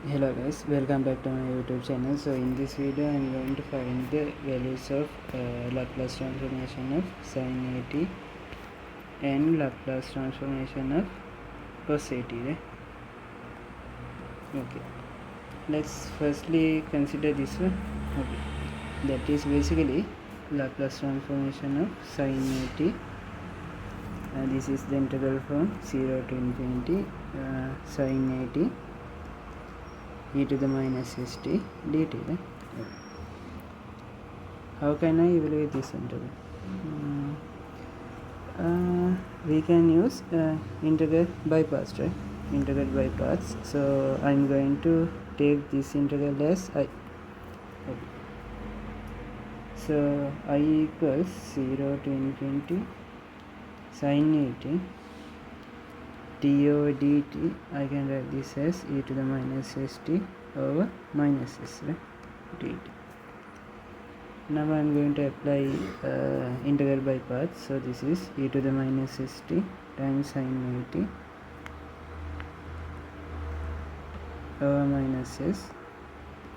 Hello guys, welcome back to my YouTube channel. So in this video I am going to find the values of Laplace transformation of sin 80 and Laplace transformation of cos 80, right? Okay, let's firstly consider this one. Okay, that is basically Laplace transformation of sin 80. This is the integral from 0 to infinity sin 80 e to the minus st dt, right? Okay. How can I evaluate this integral? We can use integral by parts, right? Integral by parts. So I'm going to take this integral as I. Okay. So I equals 0 to infinity sin 80 d over dt. I can write this as e to the minus st over minus s, right? dt. Now I am going to apply integral by parts. So this is e to the minus st times sin 80 over minus s.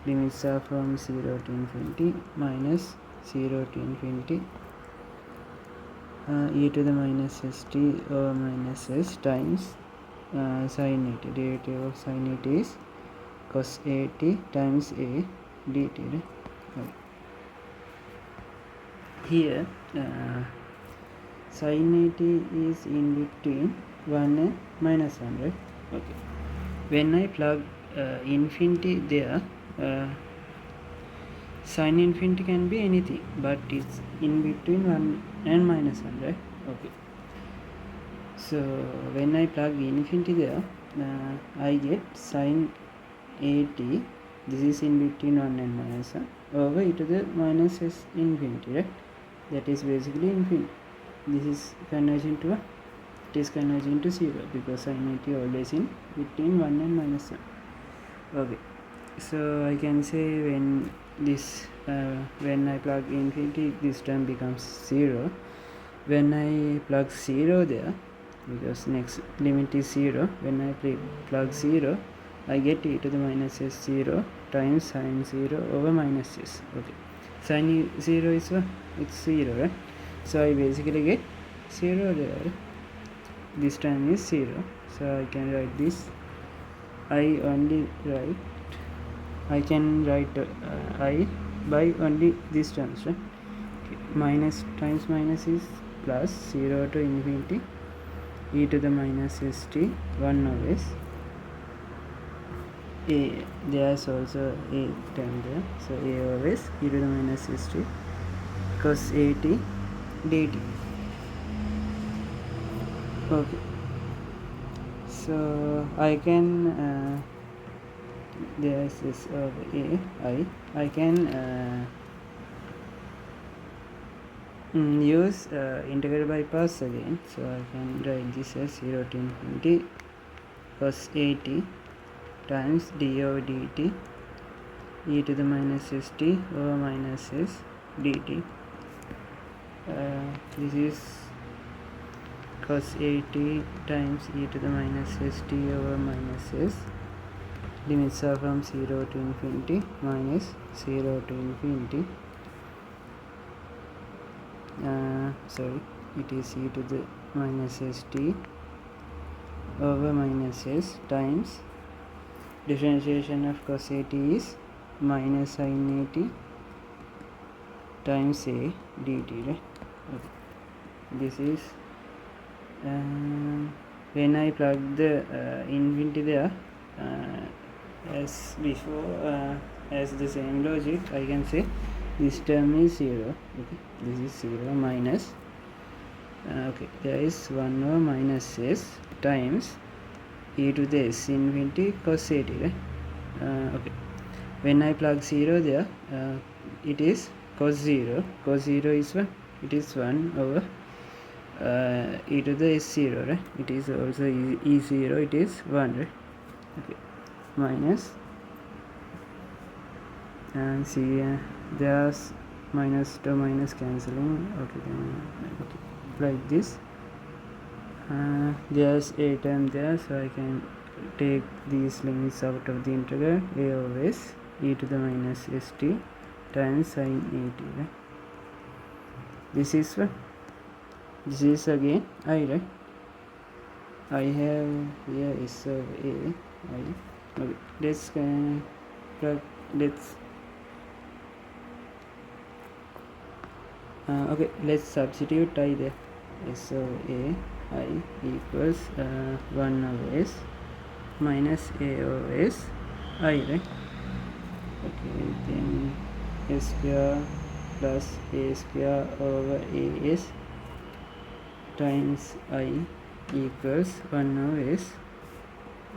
Limits are from 0 to infinity minus 0 to infinity e to the minus st over minus s times sin 80. Derivative of sin 80 is cos 80 times a dt. Okay. Here sin 80 is in between 1 and minus 1, right? Okay. When I plug infinity there, sin infinity can be anything, but it's in between 1 and minus 1, right? Okay. So when I plug infinity there, I get sin 80. This is in between 1 and minus 1 over e to the minus s infinity, right? That is basically infinity. This is converging to it is converging to 0 because sin 80 always in between 1 and minus 1. Okay, so I can say when this when I plug infinity, this term becomes 0. When I plug 0 there, because next limit is 0, when I plug 0, I get e to the minus s 0 times sin 0 over minus s. Okay, sin 0 is what? It's 0, right? So I basically get 0 there. This time is 0, so I can write this. I can write I by only these terms, right? Okay. Minus times minus is plus 0 to infinity e to the minus st 1 always. A, there's also a term there, so a always e to the minus st cos 80 dt. Okay, so I can there's this I can use integral by parts again. So I can write this as 0 to infinity cos 80 times d over dt e to the minus st over minus s dt. This is cos 80 times e to the minus st over minus s. Limits are from 0 to infinity minus 0 to infinity. Sorry, it is e to the minus st over minus s times differentiation of cos 80 is minus sin 80 times a dt, right? Okay. This is when I plug the infinity there, as before, as the same logic, I can say this term is 0. Okay, this is 0 minus okay, there is 1 over minus s times e to the s infinity cos 80, right? Okay, when I plug 0 there, it is cos 0. Cos 0 is 1. It is 1 over e to the s 0, right? It is also e 0. It is 1, right? Okay, minus, and see there's minus to minus cancelling. Okay, okay, like this. there's a term there, so I can take these limits out of the integral a of s e to the minus st times sin at, right? This is what? This is again I, right? I have here s of a I. Okay, let's substitute I there. S of a I equals 1 over s minus a over s I, right? Okay, then s square plus a square over as times I equals 1 over s.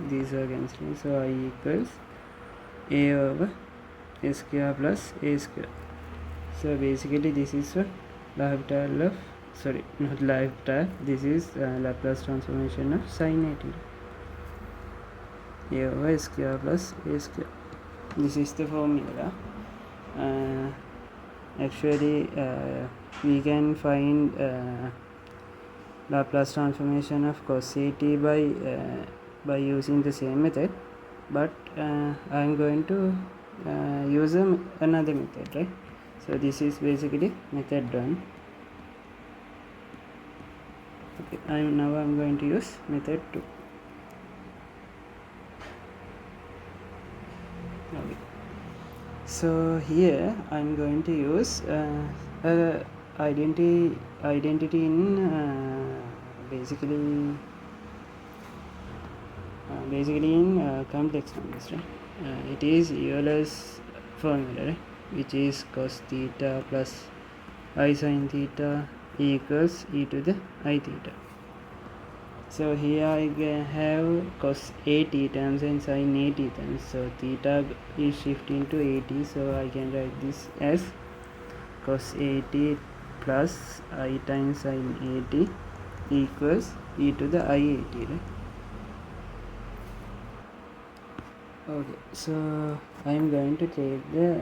These are cancelling, so I equals a over s square plus a square. So basically this is what L'Hopital of, sorry, not L'Hopital, this is Laplace transformation of sin at, a over s square plus a square. This is the formula. Actually we can find Laplace transformation of cos at by using the same method, but I am going to use another method, right? So this is basically method 1. Okay, now I'm going to use method 2. Okay, so here I'm going to use identity in basically in complex numbers, right? It is Euler's formula, right? Which is cos theta plus I sin theta equals e to the I theta. So here I have cos at terms and sin at terms. So theta is shifting to at, so I can write this as cos at plus I times sin at equals e to the I at, right? Okay, so I am going to take the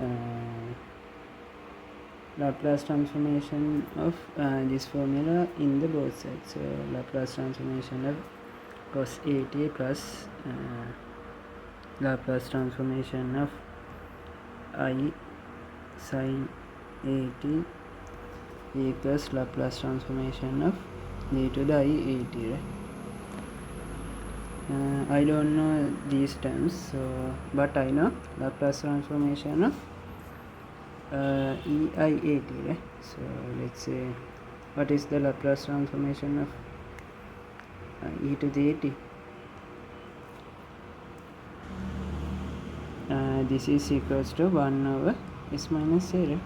Laplace transformation of this formula in the both sides. So Laplace transformation of cos at plus Laplace transformation of I sin at equals Laplace transformation of e to the I at, right? I don't know these terms, so but I know Laplace transformation of EIAT, right? So let's say what is the Laplace transformation of e to the at? This is equals to 1 over s minus a, right?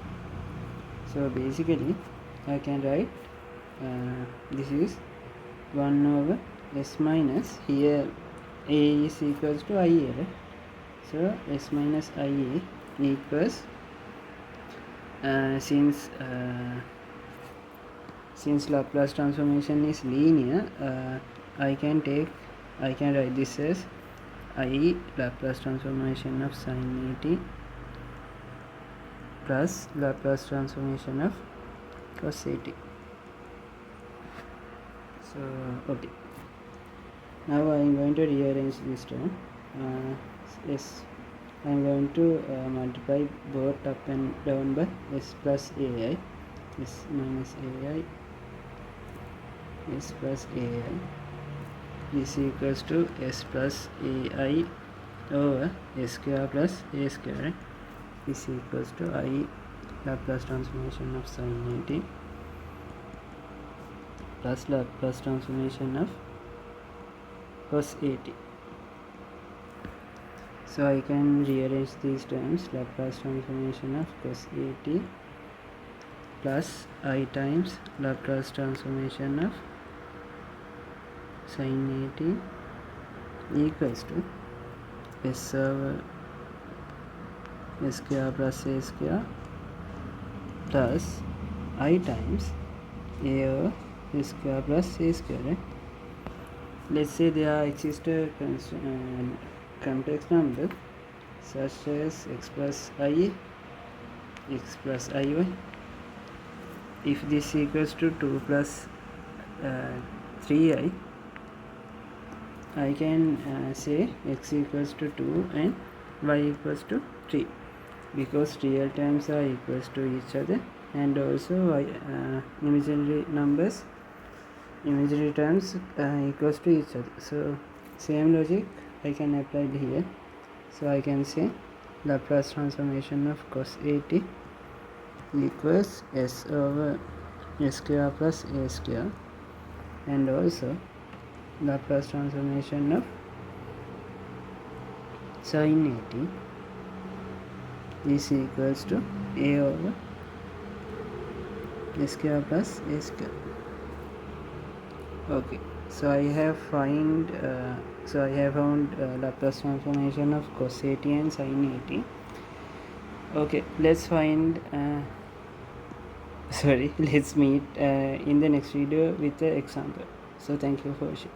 So basically I can write this is 1 over s minus, here a is equals to ia, right? So s minus ia equals since Laplace transformation is linear, I can write this as I Laplace transformation of sin at plus Laplace transformation of cos at. So okay, now I am going to rearrange this term. Yes, I am going to multiply both up and down by s plus ai, s minus ai, s plus ai. This equals to s plus ai over s square plus a square, right? This equals to I Laplace transformation of sin at plus Laplace transformation of cos at. So I can rearrange these terms. Laplace transformation of cos at plus I times Laplace transformation of sin at equals to s over s square plus a square plus I times a over s square plus a square, right? Let's say there exists a complex number such as x plus I, x plus iy. If this equals to 2 plus 3i, I can say x equals to 2 and y equals to 3, because real terms are equals to each other, and also imaginary terms equals to each other. So same logic I can apply it here. So I can say Laplace transformation of cos 80 equals s over s square plus a square, and also Laplace transformation of sin 80 is equals to a over s square plus a square. Okay, so I have found Laplace transformation of cos 80 and sin 80. Okay, let's find let's meet in the next video with the example. So thank you for watching.